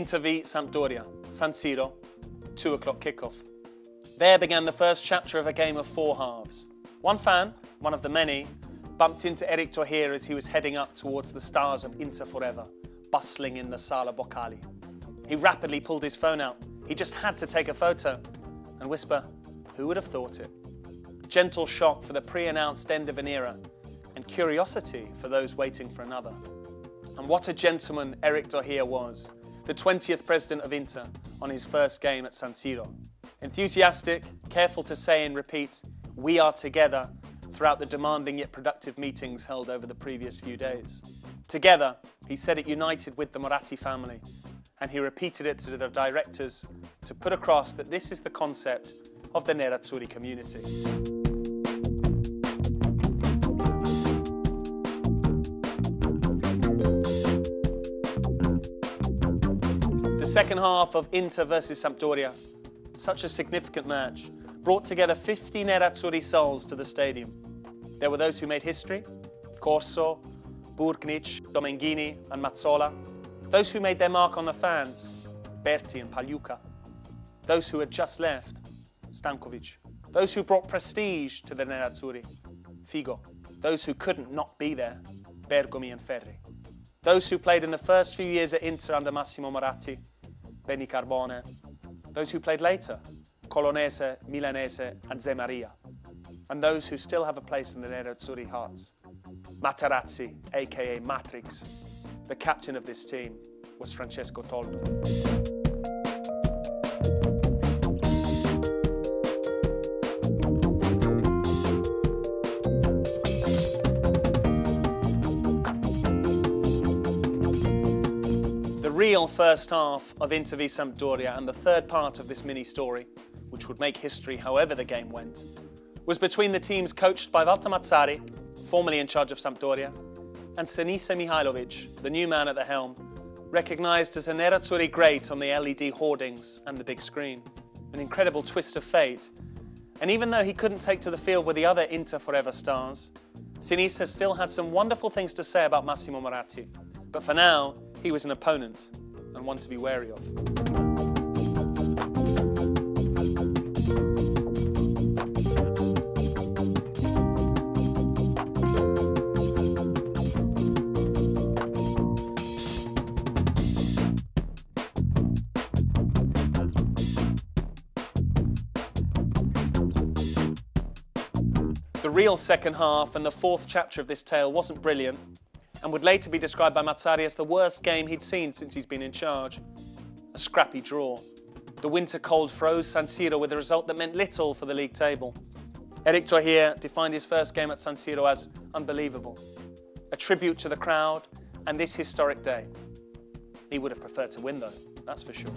Inter v Sampdoria, San Siro, 2 o'clock kickoff. There began the first chapter of a game of 4 halves. One fan, one of the many, bumped into Eric Torhier as he was heading up towards the stars of Inter Forever, bustling in the Sala Boccali. He rapidly pulled his phone out. He just had to take a photo and whisper, "Who would have thought it?" Gentle shock for the pre-announced end of an era, and curiosity for those waiting for another. And what a gentleman Eric Torhier was, the 20th president of Inter, on his first game at San Siro. Enthusiastic, careful to say and repeat, "We are together," throughout the demanding yet productive meetings held over the previous few days. Together, he said it united with the Moratti family, and he repeated it to the directors to put across that this is the concept of the nerazzurri community. The second half of Inter versus Sampdoria, such a significant match, brought together 50 nerazzurri souls to the stadium. There were those who made history, Corso, Burgnic, Domenghini and Mazzola. Those who made their mark on the fans, Berti and Pagliuca. Those who had just left, Stankovic. Those who brought prestige to the nerazzurri, Figo. Those who couldn't not be there, Bergomi and Ferri. Those who played in the first few years at Inter under Massimo Moratti, Benny Carbone. Those who played later, Colonese, Milanese and Zé Maria. And those who still have a place in the nerazzurri hearts, Materazzi, aka Matrix. The captain of this team was Francesco Toldo. The real first half of Inter v Sampdoria and the third part of this mini-story, which would make history however the game went, was between the teams coached by Walter Mazzarri, formerly in charge of Sampdoria, and Sinisa Mihajlovic, the new man at the helm, recognised as a nerazzurri great on the LED hoardings and the big screen. An incredible twist of fate. And even though he couldn't take to the field with the other Inter Forever stars, Sinisa still had some wonderful things to say about Massimo Moratti. But for now, he was an opponent and one to be wary of. The real second half and the fourth chapter of this tale wasn't brilliant and would later be described by Mazzarri as the worst game he'd seen since he's been in charge. A scrappy draw. The winter cold froze San Siro with a result that meant little for the league table. Eric Torhier defined his first game at San Siro as unbelievable. A tribute to the crowd and this historic day. He would have preferred to win though, that's for sure.